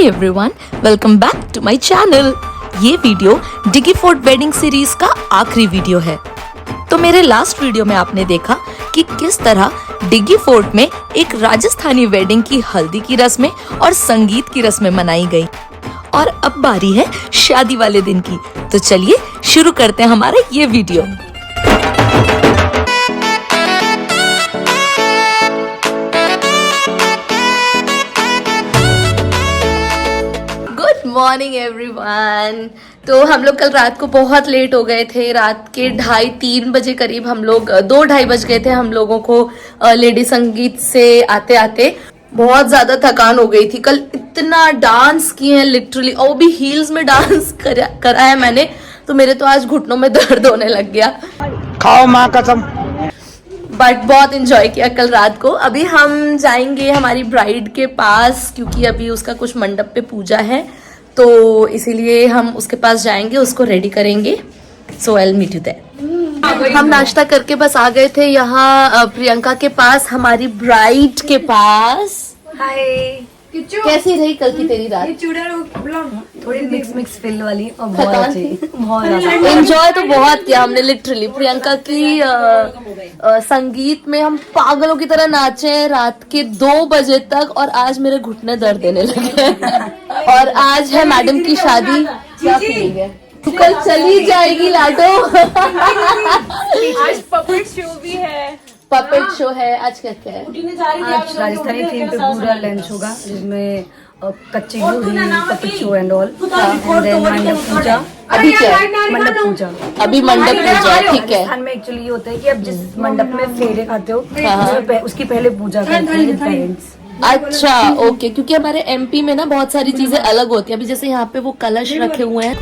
Hi everyone, welcome back to my channel. ये video Diggi fort wedding series का आखिरी video है। तो मेरे लास्ट वीडियो में आपने देखा कि किस तरह डिगी फोर्ट में एक राजस्थानी वेडिंग की हल्दी की रस्में और संगीत की रस्में मनाई गई। और अब बारी है शादी वाले दिन की। तो चलिए शुरू करते हैं हमारा ये वीडियो। Morning everyone. तो हम लोग कल रात को बहुत लेट हो गए थे। रात के 2:30-3 बजे करीब हम लोग 2-2:30 बज गए थे हम लोगों को लेडी संगीत से आते आते। बहुत ज्यादा थकान हो गई थी। कल इतना डांस किए हैं लिटरली, और भी हील्स में डांस करा है मैंने, तो मेरे तो आज घुटनों में दर्द होने लग गया। खाओ माँ कसम। बट बहुत इंजॉय किया कल रात को। अभी हम जाएंगे हमारी ब्राइड के पास, क्योंकि अभी उसका कुछ मंडप पे पूजा है, तो इसीलिए हम उसके पास जाएंगे, उसको रेडी करेंगे। So I will meet you there. हम नाश्ता करके बस आ गए थे यहाँ प्रियंका के पास, हमारी ब्राइड के पास। हाय कैसी रही कल की तेरी रात? थोड़ी मिक्स फील वाली और बहुत अच्छी, बहुत ज्यादा एंजॉय तो बहुत किया हमने लिटरली। प्रियंका की संगीत में हम पागलों की तरह नाचे रात के 2 बजे तक, और आज मेरे घुटने दर्द देने लगे। और आज है मैडम की शादी। क्या फीलिंग है? तू कल चली जाएगी लाडो। आज पपेट शो भी है। पपेट शो है आज। क्या क्या है? आज राजस्थानी थीम पे पूरा लंच होगा, जिसमें कच्ची घोड़ी, puppet show and all, and then मंडप पूजा। अभी क्या है? मंडप पूजा। अभी मंडप पूजा, ठीक है। राजस्थान में एक्चुअली ये होता है कि आप जिस मंडप में फेरे खाते हो उसकी पहले पूजा करते हैं पेरेंट्स। अच्छा ओके, क्योंकि हमारे एमपी में ना बहुत सारी चीजें अलग होती है। अभी जैसे यहाँ पे वो कलश रखे हुए हैं,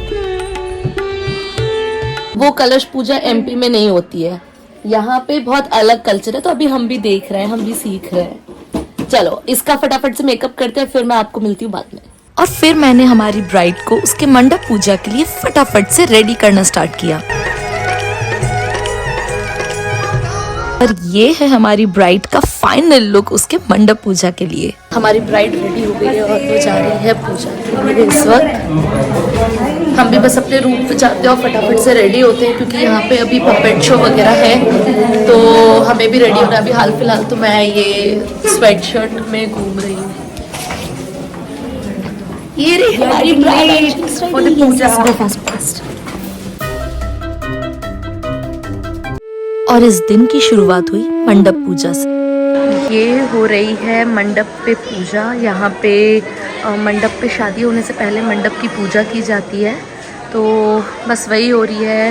वो कलश पूजा एमपी में नहीं होती है। यहाँ पे बहुत अलग कल्चर है, तो अभी हम भी देख रहे हैं, हम भी सीख रहे हैं। चलो इसका फटाफट से मेकअप करते हैं, फिर मैं आपको मिलती हूँ बाद में। और फिर मैंने हमारी ब्राइड को उसके मंडप पूजा के लिए फटाफट से रेडी करना स्टार्ट किया। और ये है हमारी ब्राइड का फाइनल लुक उसके मंडप पूजा के लिए। हमारी ब्राइड रेडी हो गई है और वो जा रही है पूजा के लिए इस वक्त। हम भी बस अपने रूम पे जाते हैं और फटाफट से रेडी होते हैं, क्योंकि यहाँ पे अभी पपेट शो वगैरह है, तो हमें भी रेडी होना है। अभी हाल फिलहाल तो मैं ये स्वेट शर्ट में घूम रही हूँ। ये रही हमारी ब्राइड फॉर द पूजा। और इस दिन की शुरुआत हुई मंडप पूजा से। ये हो रही है मंडप पे पूजा। यहाँ पे मंडप पे शादी होने से पहले मंडप की पूजा की जाती है, तो बस वही हो रही है।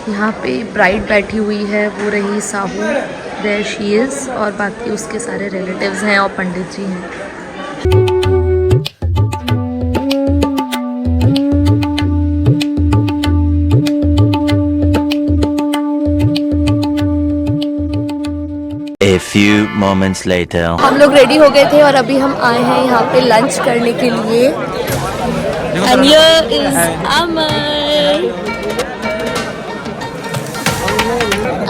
यहाँ पे ब्राइड बैठी हुई है, वो रही साहू, देयर शी इज़, और बाकी उसके सारे रिलेटिव्स हैं और पंडित जी हैं। A few moments later. हम लोग रेडी हो गए थे और अभी हम आए हैं यहाँ पे लंच करने के लिए। And here is Amal.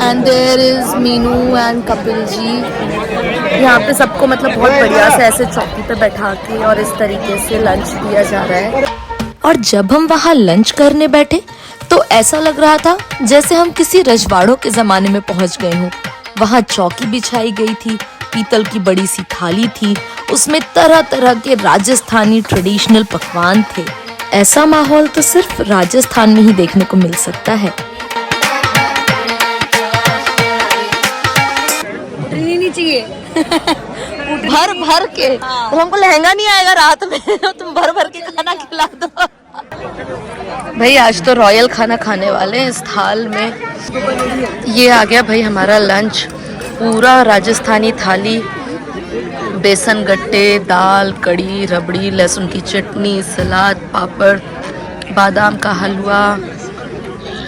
And there is Meenu and Kapil ji. यहाँ पे सबको मतलब बहुत बढ़िया से ऐसे चौकी पे बैठा के और इस तरीके से लंच दिया जा रहा है। और जब हम वहाँ लंच करने बैठे तो ऐसा लग रहा था जैसे हम किसी रजवाड़ों के जमाने में पहुँच गए हों। वहाँ चौकी बिछाई गई थी, पीतल की बड़ी सी थाली थी, उसमें तरह तरह के राजस्थानी ट्रेडिशनल पकवान थे। ऐसा माहौल तो सिर्फ राजस्थान में ही देखने को मिल सकता है। नहीं चाहिए भर भर के, तो हमको लहंगा नहीं आएगा रात में, तुम भर भर के खाना खिला दो। भाई आज तो रॉयल खाना खाने वाले हैं इस थाल में। ये आ गया भाई हमारा लंच, पूरा राजस्थानी थाली, बेसन गट्टे, दाल, कड़ी, रबड़ी, लहसुन की चटनी, सलाद, पापड़, बादाम का हलवा,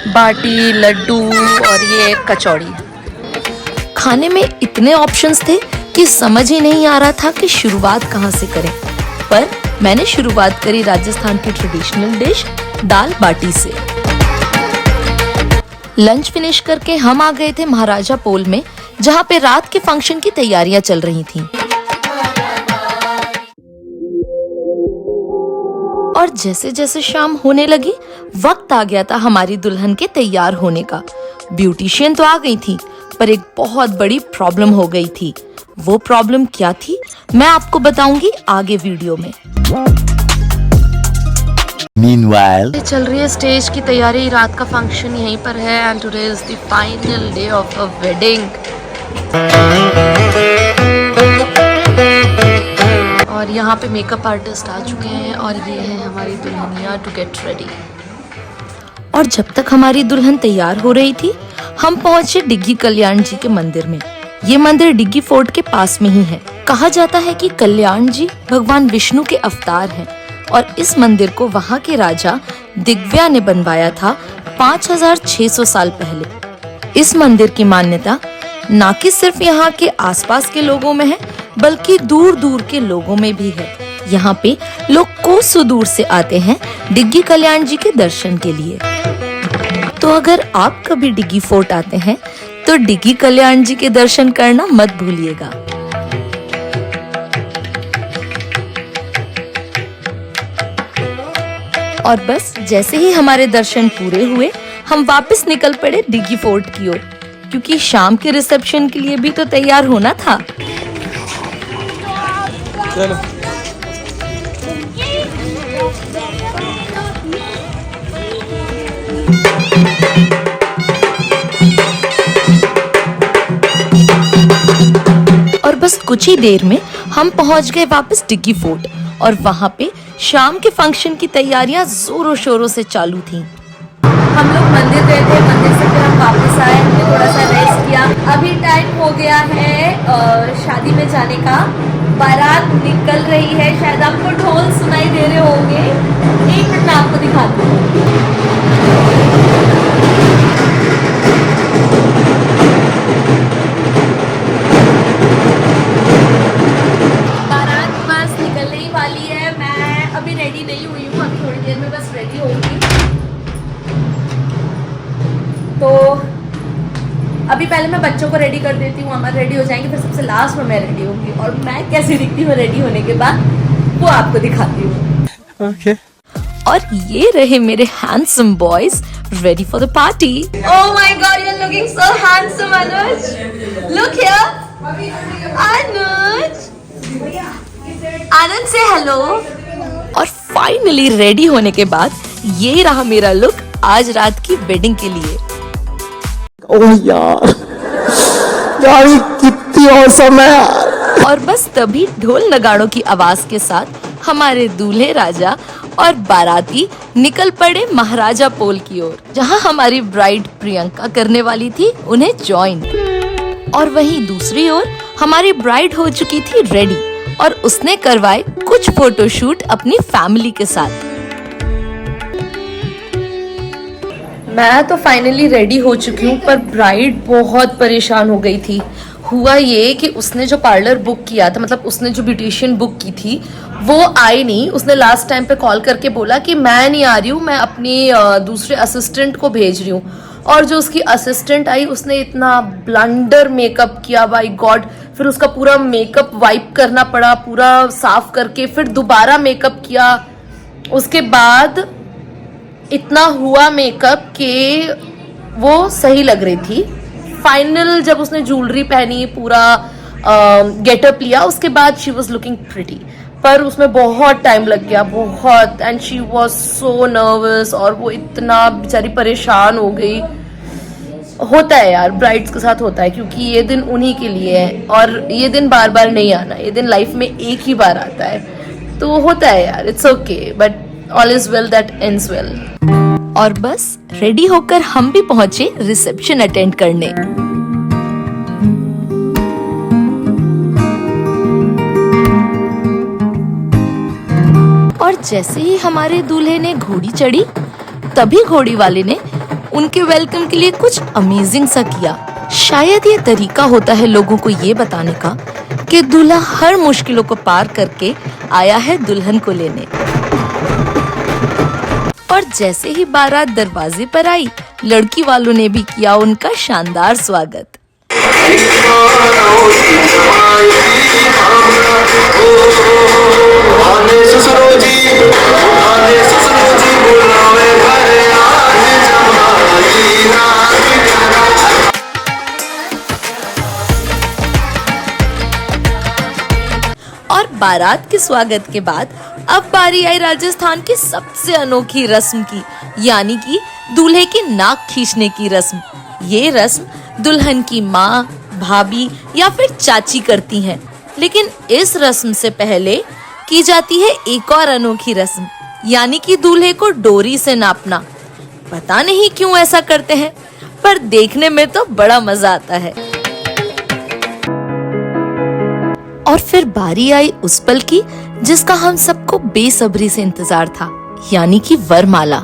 बाटी, लड्डू और ये कचौड़ी। खाने में इतने ऑप्शंस थे कि समझ ही नहीं आ रहा था कि शुरुआत कहाँ से करें, पर मैंने शुरुआत करी राजस्थान की ट्रेडिशनल डिश दाल बाटी से। लंच फिनिश करके हम आ गए थे महाराजा पोल में, जहाँ पे रात के फंक्शन की तैयारियां चल रही थीं। और जैसे जैसे शाम होने लगी, वक्त आ गया था हमारी दुल्हन के तैयार होने का। ब्यूटिशियन तो आ गई थी, पर एक बहुत बड़ी प्रॉब्लम हो गई थी। वो प्रॉब्लम क्या थी मैं आपको बताऊंगी आगे वीडियो में। Meanwhile, चल रही है स्टेज की तैयारी, रात का फंक्शन यहीं पर है and today is the final day of a wedding. और यहाँ पे मेकअप आर्टिस्ट आ चुके हैं और ये है हमारी दुल्हनिया टू गेट रेडी। और जब तक हमारी दुल्हन तैयार हो रही थी, हम पहुंचे डिग्गी कल्याण जी के मंदिर में। ये मंदिर डिग्गी फोर्ट के पास में ही है। कहा जाता है कि कल्याण जी भगवान विष्णु के अवतार हैं और इस मंदिर को वहाँ के राजा दिग्व्या ने बनवाया था 5600 साल पहले। इस मंदिर की मान्यता न कि सिर्फ यहाँ के आसपास के लोगों में है, बल्कि दूर दूर के लोगों में भी है। यहाँ पे लोग कोसों दूर से आते हैं डिग्गी कल्याण जी के दर्शन के लिए। तो अगर आप कभी डिग्गी फोर्ट आते हैं तो डिग्गी कल्याण जी के दर्शन करना मत भूलिएगा। और बस जैसे ही हमारे दर्शन पूरे हुए, हम वापस निकल पड़े डिग्गी फोर्ट की ओर, क्योंकि शाम के रिसेप्शन के लिए भी तो तैयार होना था। चलो। और बस कुछ ही देर में हम पहुंच गए वापस डिग्गी फोर्ट और वहाँ पे शाम के फंक्शन की तैयारियां जोरों शोरों से चालू थी। हम लोग मंदिर गए थे, मंदिर से फिर हम वापस आए, हमने थोड़ा सा रेस्ट किया। अभी टाइम हो गया है शादी में जाने का। बारात निकल रही है, शायद आपको ढोल सुनाई दे रहे होंगे। एक मिनट मैं आपको दिखाती हूँ। बारात बस निकलने ही वाली है। मैं अभी रेडी नहीं हुई हूँ, अभी थोड़ी देर में बस रेडी होंगी। तो अभी पहले मैं बच्चों को रेडी कर देती हूँ, अमर रेडी हो जाएंगे, फिर सबसे लास्ट में मैं रेडी होंगी। और मैं कैसे दिखती हूँ रेडी होने के बाद वो आपको दिखाती हूँ। Okay. और ये रहे मेरे handsome boys ready for the party. Oh my God, you're looking so handsome, Anuj. Look here. Anuj. Anuj, say hello. और फाइनली रेडी होने के बाद ये रहा मेरा लुक आज रात की वेडिंग के लिए। ओह यार, यार ये कितनी औसम है यार। और बस तभी ढोल नगाड़ों की आवाज के साथ हमारे दूल्हे राजा और बाराती निकल पड़े महाराजा पोल की ओर, जहां हमारी ब्राइड प्रियंका करने वाली थी उन्हें ज्वाइन। और वहीं दूसरी ओर हमारी ब्राइड हो चुकी थी रेडी और उसने करवाए कुछ फोटोशूट अपनी फैमिली के साथ। मैं तो फाइनली रेडी हो चुकी हूँ, पर ब्राइड बहुत परेशान हो गई थी। हुआ ये कि उसने जो पार्लर बुक किया था, मतलब उसने जो ब्यूटिशियन बुक की थी, वो आई नहीं। उसने लास्ट टाइम पे कॉल करके बोला कि मैं नहीं आ रही हूँ, मैं अपनी दूसरे असिस्टेंट को भेज रही हूँ। और जो उसकी असिस्टेंट आई उसने इतना ब्लंडर मेकअप किया, बाय गॉड। फिर उसका पूरा मेकअप वाइप करना पड़ा, पूरा साफ करके फिर दोबारा मेकअप किया। उसके बाद इतना हुआ मेकअप कि वो सही लग रही थी। फाइनल जब उसने ज्वेलरी पहनी, पूरा गेटअप लिया, उसके बाद शी वॉज लुकिंग प्रिटी। पर उसमें बहुत टाइम लग गया, बहुत, and she was so nervous. और वो इतना बेचारी परेशान हो गई। होता है यार, ब्राइड्स के साथ होता है, क्योंकि ये दिन उन्हीं के लिए है और ये दिन बार बार नहीं आना। ये दिन लाइफ में एक ही बार आता है, तो होता है यार, it's okay, but all is well that ends well. और बस रेडी होकर हम भी पहुंचे रिसेप्शन अटेंड करने। और जैसे ही हमारे दूल्हे ने घोड़ी चढ़ी, तभी घोड़ी वाले ने उनके वेलकम के लिए कुछ अमेजिंग सा किया। शायद ये तरीका होता है लोगों को ये बताने का कि दूल्हा हर मुश्किलों को पार करके आया है दुल्हन को लेने। और जैसे ही बारात दरवाजे पर आई, लड़की वालों ने भी किया उनका शानदार स्वागत। बारात के स्वागत के बाद अब बारी आई राजस्थान की सबसे अनोखी रस्म की, यानी कि दूल्हे की नाक खींचने की रस्म। ये रस्म दुल्हन की माँ, भाभी या फिर चाची करती हैं। लेकिन इस रस्म से पहले की जाती है एक और अनोखी रस्म, यानी कि दूल्हे को डोरी से नापना। पता नहीं क्यों ऐसा करते हैं, पर देखने में तो बड़ा मजा आता है। और फिर बारी आई उस पल की जिसका हम सबको बेसब्री से इंतजार था, यानी कि वरमाला।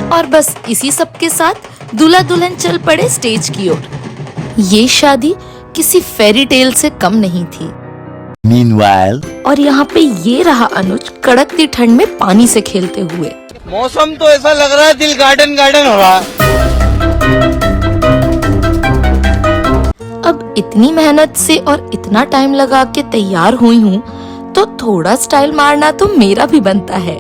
और बस इसी सब के साथ दूल्हा दुल्हन चल पड़े स्टेज की ओर। ये शादी किसी फेरी टेल से कम नहीं थी। Meanwhile, और यहाँ पे ये रहा अनुज कड़कती ठंड में पानी से खेलते हुए। मौसम तो ऐसा लग रहा है दिल गार्डन गार्डन हो रहा है। अब इतनी मेहनत से और इतना टाइम लगा के तैयार हुई हूँ, तो थोड़ा स्टाइल मारना तो मेरा भी बनता है।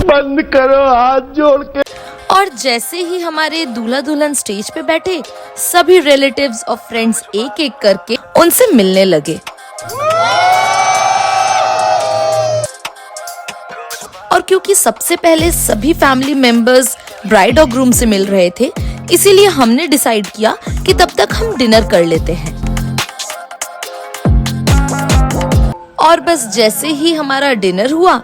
बंद करो हाथ जोड़ के। और जैसे ही हमारे दूल्हा दुल्हन स्टेज पे बैठे, सभी रिलेटिव्स और फ्रेंड्स एक एक करके उनसे मिलने लगे। और क्योंकि सबसे पहले सभी फैमिली मेंबर्स ब्राइड और ग्रूम से मिल रहे थे, इसीलिए हमने डिसाइड किया कि तब तक हम डिनर कर लेते हैं। और बस जैसे ही हमारा डिनर हुआ,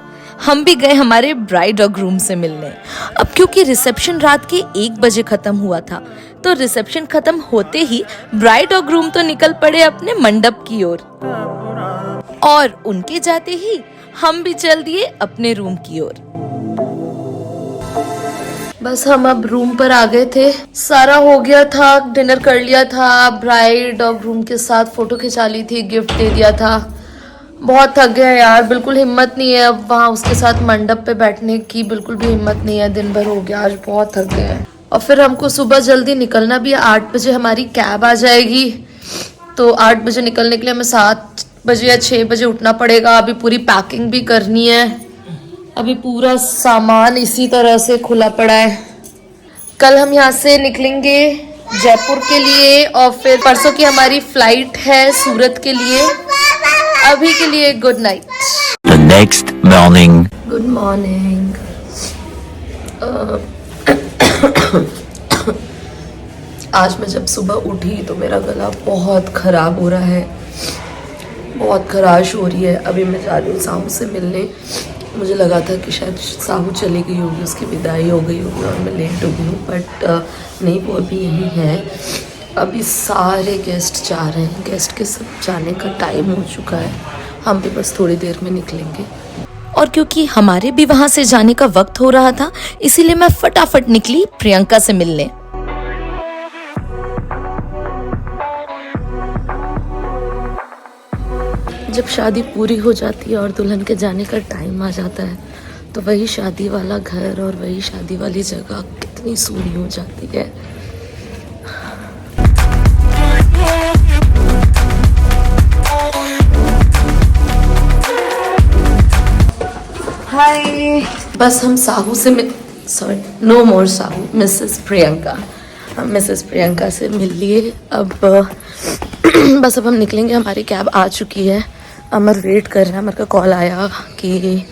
हम भी गए हमारे ब्राइड और ग्रूम से मिलने। अब क्योंकि रिसेप्शन रात के 1 बजे खत्म हुआ था, तो रिसेप्शन खत्म होते ही ब्राइड और ग्रूम तो निकल पड़े अपने मंडप की ओर, और उनके जाते ही हम भी चल दिए अपने रूम की ओर। बस हम अब रूम पर आ गए थे, सारा हो गया था, डिनर कर लिया था, ब्राइड और ग्रूम के साथ फोटो खिंचा ली थी, गिफ्ट दे दिया था। बहुत थक गए यार, बिल्कुल हिम्मत नहीं है अब वहाँ उसके साथ मंडप पे बैठने की, बिल्कुल भी हिम्मत नहीं है। दिन भर हो गया, आज बहुत थक गए हैं। और फिर हमको सुबह जल्दी निकलना भी है, 8 बजे हमारी कैब आ जाएगी, तो 8 बजे निकलने के लिए हमें 7 बजे या 6 बजे उठना पड़ेगा। अभी पूरी पैकिंग भी करनी है, अभी पूरा सामान इसी तरह से खुला पड़ा है। कल हम यहाँ से निकलेंगे जयपुर के लिए, और फिर परसों की हमारी फ्लाइट है सूरत के लिए। अभी के लिए good night. the next morning. Good morning. आज मैं जब सुबह उठी तो मेरा गला बहुत खराब हो रहा है, बहुत खराश हो रही है। अभी मैं जा रही हूँ साहू से मिलने। मुझे लगा था कि शायद साहू चली गई होगी, उसकी विदाई हो गई होगी और मैं लेट हो गई हूँ, बट नहीं, वो अभी यही है। अभी सारे गेस्ट जा रहे हैं, गेस्ट के सब जाने का टाइम हो चुका है, हम भी बस थोड़ी देर में निकलेंगे। और क्योंकि हमारे भी वहां से जाने का वक्त हो रहा था, इसीलिए मैं फटाफट निकली प्रियंका से मिलने। जब शादी पूरी हो जाती है और दुल्हन के जाने का टाइम आ जाता है, तो वही शादी वाला घर और वही शादी वाली जगह कितनी सूनी हो जाती है। हाय, बस हम साहू से नो मोर साहू, मिसेस प्रियंका, हम मिसेस प्रियंका से मिल लिए। अब बस अब हम निकलेंगे, हमारी कैब आ चुकी है। अमर वेट कर रहा है, अमर का कॉल आया कि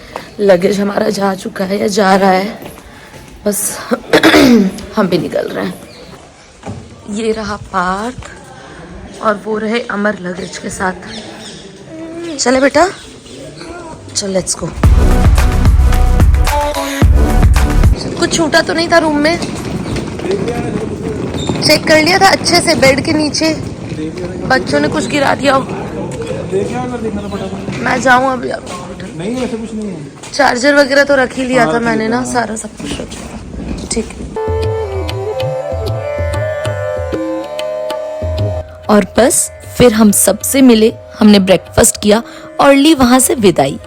लगेज हमारा जा चुका है या जा रहा है। बस हम भी निकल रहे हैं। ये रहा पार्क और वो रहे अमर लगेज के साथ। चले बेटा, चल लेट्स गो। कुछ छूटा तो नहीं था रूम में? चेक कर लिया था अच्छे से, बेड के नीचे बच्चों ने कुछ गिरा दिया हो। मैं जाऊँ अभी? नहीं, ऐसा कुछ नहीं है। चार्जर वगैरह तो रख ही लिया था मैंने ना, सारा सब कुछ रख लिया। ठीक है। और बस फिर हम सबसे मिले, हमने ब्रेकफास्ट किया और ली वहां से विदाई।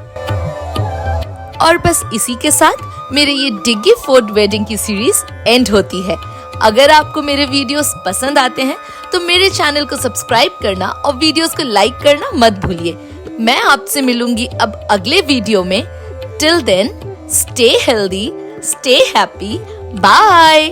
और बस इसी के साथ मेरे ये डिग्गी फोर्ट वेडिंग की सीरीज एंड होती है। अगर आपको मेरे वीडियोस पसंद आते हैं तो मेरे चैनल को सब्सक्राइब करना और वीडियोस को लाइक करना मत भूलिए। मैं आपसे मिलूंगी अब अगले वीडियो में। Till then, stay healthy, stay happy, bye.